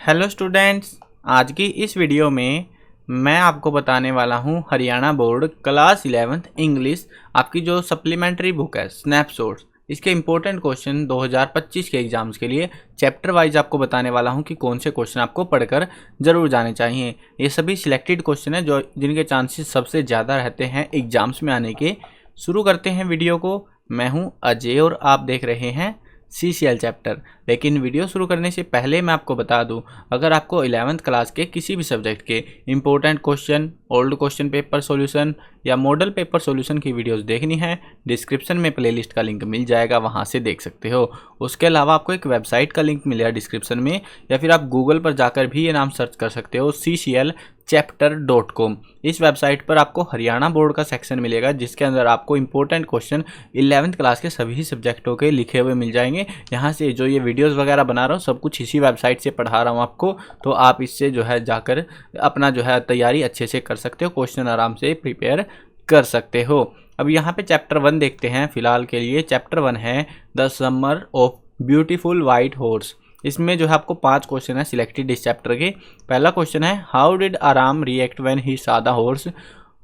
Hello students, आज की इस वीडियो में मैं आपको बताने वाला हूं Haryana board class 11th English आपकी जो सप्लीमेंट्री बुक है स्नैपशॉट्स, इसके इंपॉर्टेंट क्वेश्चन 2025 के एग्जाम्स के लिए चैप्टर वाइज आपको बताने वाला हूं कि कौन से क्वेश्चन आपको पढ़कर ज़रूर जाने चाहिए। ये सभी सिलेक्टेड क्वेश्चन है जो जिनके चांसेस सबसे ज़्यादा रहते हैं एग्जाम्स में आने के। शुरू करते हैं वीडियो को। मैं हूँ अजय और आप देख रहे हैं CCL चैप्टर। लेकिन वीडियो शुरू करने से पहले मैं आपको बता दूं, अगर आपको 11th क्लास के किसी भी सब्जेक्ट के important question, old question paper solution या मॉडल पेपर सॉल्यूशन की वीडियोस देखनी है, डिस्क्रिप्शन में प्लेलिस्ट का लिंक मिल जाएगा, वहां से देख सकते हो। उसके अलावा आपको एक वेबसाइट का लिंक मिलेगा डिस्क्रिप्शन में, या फिर आप गूगल पर जाकर भी ये नाम सर्च कर सकते हो cclchapter.com। इस वेबसाइट पर आपको हरियाणा बोर्ड का सेक्शन मिलेगा जिसके अंदर आपको इंपॉर्टेंट क्वेश्चन 11th क्लास के सभी सब्जेक्टों के लिखे हुए मिल जाएंगे। यहाँ से जो ये वीडियोस वगैरह बना रहा हूँ सब कुछ इसी वेबसाइट से पढ़ा रहा हूँ आपको, तो आप इससे जो है जाकर अपना जो है तैयारी अच्छे से कर सकते हो, क्वेश्चन आराम से प्रिपेयर कर सकते हो। अब यहाँ पे चैप्टर 1 देखते हैं फिलहाल के लिए। चैप्टर 1 है the summer of beautiful white horse. इसमें जो है आपको 5 क्वेश्चन है सिलेक्टेड इस चैप्टर के। पहला क्वेश्चन है हाउ डिड आराम react when he saw the horse,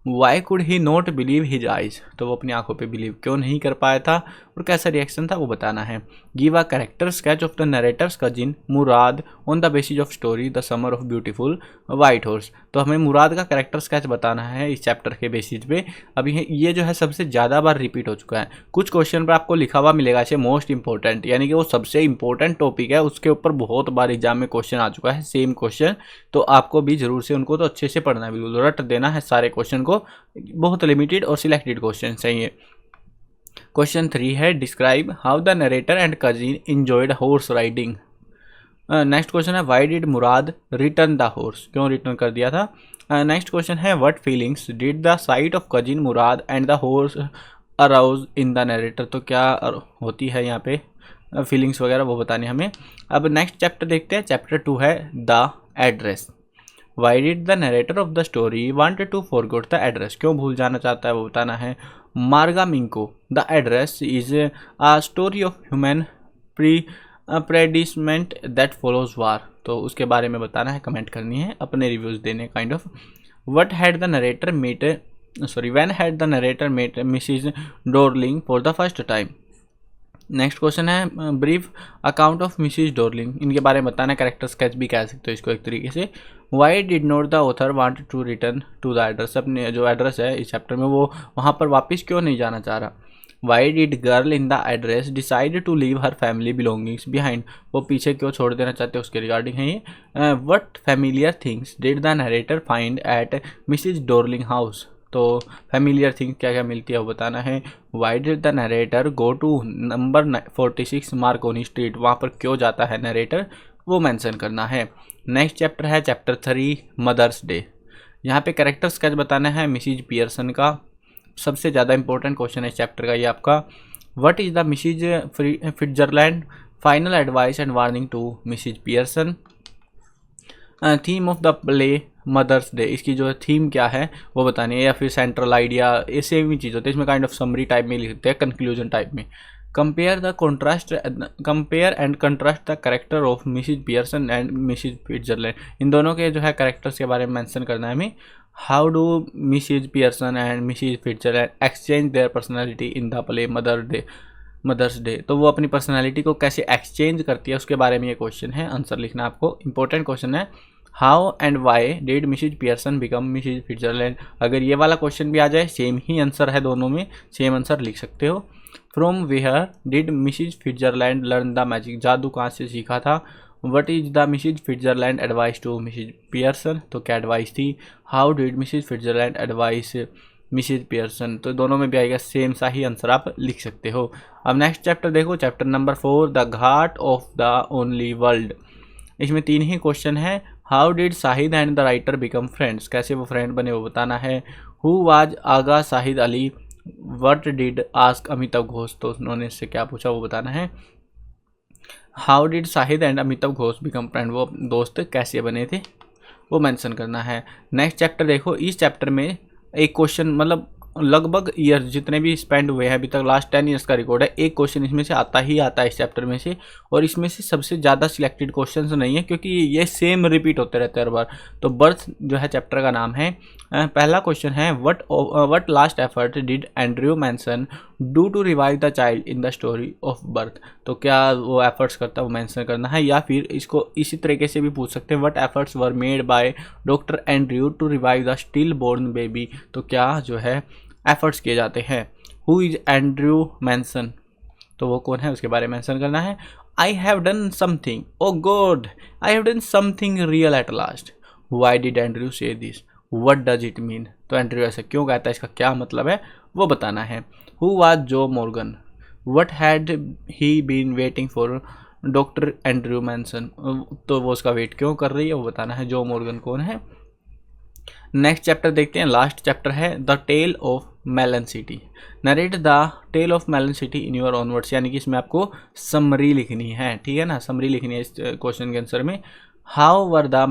Y could he not believe his eyes. तो वो अपनी आंखों पे बिलीव क्यों नहीं कर पाया था और कैसा रिएक्शन था वो बताना है। Give a character sketch of the narrator's cousin Murad on the basis of story the summer of beautiful white horse. तो हमें मुराद का कैरेक्टर स्केच बताना है इस चैप्टर के बेसिस पे। अभी ये जो है सबसे ज़्यादा बार रिपीट हो चुका है। कुछ क्वेश्चन पर आपको लिखा हुआ मिलेगा ऐसे मोस्ट इंपॉर्टेंट, यानी कि वो सबसे इंपॉर्टेंट टॉपिक है, उसके ऊपर बहुत बार एग्जाम में क्वेश्चन आ चुका है सेम क्वेश्चन। तो आपको भी जरूर से उनको तो अच्छे से पढ़ना है, बिल्कुल रट देना है सारे क्वेश्चन को। बहुत लिमिटेड और सिलेक्टेड क्वेश्चन चाहिए। क्वेश्चन 3 है describe how the narrator and cousin enjoyed horse riding. Next question है why did Mourad return the horse, क्यों रिटर्न कर दिया था। नेक्स्ट क्वेश्चन है what feelings did the sight of cousin Mourad and the horse arouse in the narrator. तो क्या होती है यहाँ पे फीलिंग्स वगैरह वो बतानी हमें। अब नेक्स्ट चैप्टर देखते हैं। चैप्टर 2 है the address. Why did the narrator of the story wanted to forget the address, क्यों भूल जाना चाहता है वो बताना है। Marga Minco the address is a story of human predicament that follows war. तो उसके बारे में बताना है, कमेंट करनी है, अपने रिव्यूज देने kind of. What had the narrator met when had the narrator met Mrs Dorling for the first time. Next question है brief account of Mrs Dorling, इनके बारे में बताना, कैरेक्टर स्केच भी कह सकते हो इसको एक तरीके से। Why did not the author want to return to the address, अपने जो एड्रेस है इस चैप्टर में वो वहाँ पर वापस क्यों नहीं जाना चाह रहा। Why did girl in the address decide to leave her family belongings behind, वो पीछे क्यों छोड़ देना चाहते हैं उसके रिगार्डिंग है ये। What familiar things did the narrator find at Mrs Darling house. तो फैमिलियर थिंग्स क्या क्या मिलती है वो बताना है। Why did the narrator go to number 46 Marconi street, वहाँ पर क्यों जाता है नरेटर वो मेंशन करना है। नेक्स्ट चैप्टर है चैप्टर 3 मदर्स डे। यहाँ पे कैरेक्टर स्केच बताना है मिसिज पियर्सन का। सबसे ज़्यादा इंपॉर्टेंट क्वेश्चन है इस चैप्टर का ये आपका। What is the Mrs Fitzgerald final advice and warning to Mrs Pearson. Theme of the play Mother's Day, इसकी जो थीम क्या है वो बतानी है, या फिर सेंट्रल आइडिया, ये सेम ही चीज़ होती है। इसमें काइंड ऑफ समरी टाइप में लिखते हैं, कंक्लूजन टाइप में। Compare and contrast the character of Mrs Pearson and Mrs Fitzgerald, इन दोनों के जो है कैरेक्टर्स के बारे में मेंशन करना है हमें। How do Mrs Pearson and Mrs Fitzgerald exchange their personality in the play Mother's Day, तो वो अपनी पर्सनैलिटी को कैसे एक्सचेंज करती है उसके बारे में ये क्वेश्चन है, आंसर लिखना आपको। इंपॉर्टेंट क्वेश्चन है। How and why did Mrs Pearson become Mrs Fitzgerald, अगर ये वाला क्वेश्चन भी आ जाए सेम ही आंसर है, दोनों में सेम आंसर लिख सकते हो। From where did Mrs Fitzgerald learn the magic, जादू कहाँ से सीखा था। What is the Mrs Fitzgerald advice to Mrs Pearson, तो क्या एडवाइस थी। How did Mrs Fitzgerald advise Mrs Pearson, तो दोनों में भी आएगा सेम सा ही आंसर आप लिख सकते हो। अब नेक्स्ट चैप्टर देखो, chapter number 4 the ghat of the only world. इसमें 3 ही क्वेश्चन है। How did Shahid and the writer become friends, कैसे वो फ्रेंड बने वो बताना है। Who was Agha Shahid Ali, what did ask Amitabh Ghosh, तो उन्होंने इससे क्या पूछा वो बताना है। How did Shahid and Amitabh Ghosh become friend, वो दोस्त कैसे बने थे वो मेंशन करना है। नेक्स्ट चैप्टर देखो, इस चैप्टर में एक क्वेश्चन मतलब लगभग ईयर जितने भी स्पेंड हुए हैं अभी तक, लास्ट 10 ईयर्स का रिकॉर्ड है, एक क्वेश्चन इसमें से आता ही आता है इस चैप्टर में से, और इसमें से सबसे ज़्यादा सिलेक्टेड क्वेश्चन नहीं है क्योंकि ये सेम रिपीट होते रहते हैं हर बार। तो बर्थ जो है चैप्टर का नाम है। पहला क्वेश्चन है what last effort did Andrew Manson do to revive the child in the story of birth. तो क्या वो एफर्ट्स करता है वो मेंशन करना है, या फिर इसको इसी तरीके से भी पूछ सकते हैं what efforts were made by doctor Andrew to revive the stillborn baby. तो क्या जो है एफर्ट्स किए जाते हैं। हु इज एंड्रयू मेंशन, तो वो कौन है उसके बारे में मेंशन करना है। I have done something, oh God I have done something real at last, why did Andrew say this, what does it mean. तो एंड्रयू ऐसा क्यों कहता है, इसका क्या मतलब है वो बताना है। Who was Joe Morgan, what had he been waiting for doctor Andrew Manson, तो वो उसका वेट क्यों कर रही है वो बताना है। जो मॉर्गन कौन है। नेक्स्ट चैप्टर देखते हैं, लास्ट चैप्टर है the tale of melon city. Narrate the tale of melon city in your own words, यानी कि इसमें आपको समरी लिखनी है, ठीक है ना, समरी लिखनी है इस क्वेश्चन के आंसर में। How were the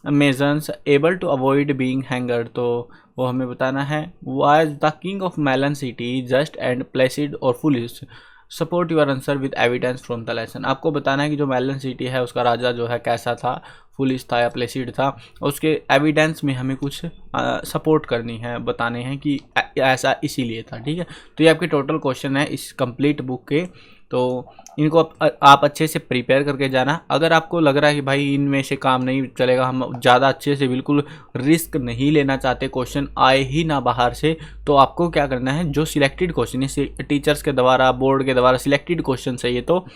masons able to avoid being hanged, तो वो हमें बताना है। Was the king of melon City just and placid और foolish, support your answer with evidence from the lesson. आपको बताना है कि जो मेलन सिटी है उसका राजा जो है कैसा था, फुलिश था या प्लेसिड था, उसके एविडेंस में हमें कुछ सपोर्ट करनी है, बताने हैं कि ऐसा इसीलिए था, ठीक है। तो ये आपके टोटल क्वेश्चन है इस कंप्लीट बुक के, तो इनको आप अच्छे से प्रिपेयर करके जाना। अगर आपको लग रहा है कि भाई इनमें से काम नहीं चलेगा, हम ज़्यादा अच्छे से बिल्कुल रिस्क नहीं लेना चाहते, क्वेश्चन आए ही ना बाहर से, तो आपको क्या करना है, जो सिलेक्टेड क्वेश्चन है टीचर्स के द्वारा बोर्ड के द्वारा सिलेक्टेड क्वेश्चन है ये, तो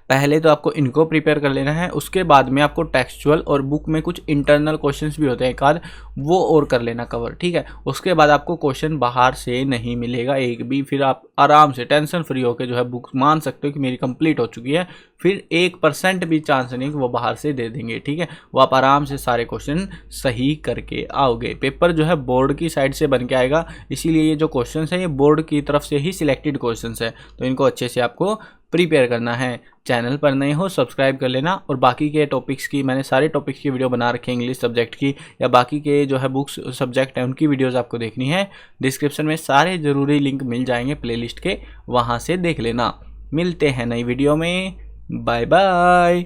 पहले तो आपको इनको प्रिपेयर कर लेना है, उसके बाद में आपको टेक्सचुअल और बुक में कुछ इंटरनल क्वेश्चंस भी होते हैं एक आध, वो और कर लेना कवर, ठीक है। उसके बाद आपको क्वेश्चन बाहर से नहीं मिलेगा एक भी, फिर आप आराम से टेंशन फ्री होकर जो है बुक मान सकते हो कि मेरी कंप्लीट हो चुकी है, फिर 1% भी चांस नहीं कि वो बाहर से दे देंगे, ठीक है। वो आप आराम से सारे क्वेश्चन सही करके आओगे। पेपर जो है बोर्ड की साइड से बन के आएगा, इसीलिए ये जो क्वेश्चन है ये बोर्ड की तरफ से ही सिलेक्टेड क्वेश्चन है, तो इनको अच्छे से आपको प्रिपेयर करना है। चैनल पर नए हो सब्सक्राइब कर लेना, और बाकी के टॉपिक्स की मैंने सारे टॉपिक्स की वीडियो बना रखी है, इंग्लिश सब्जेक्ट की या बाकी के जो है बुक्स सब्जेक्ट है उनकी वीडियोस आपको देखनी है, डिस्क्रिप्शन में सारे ज़रूरी लिंक मिल जाएंगे प्लेलिस्ट के, वहाँ से देख लेना। मिलते हैं नई वीडियो में, बाय बाय।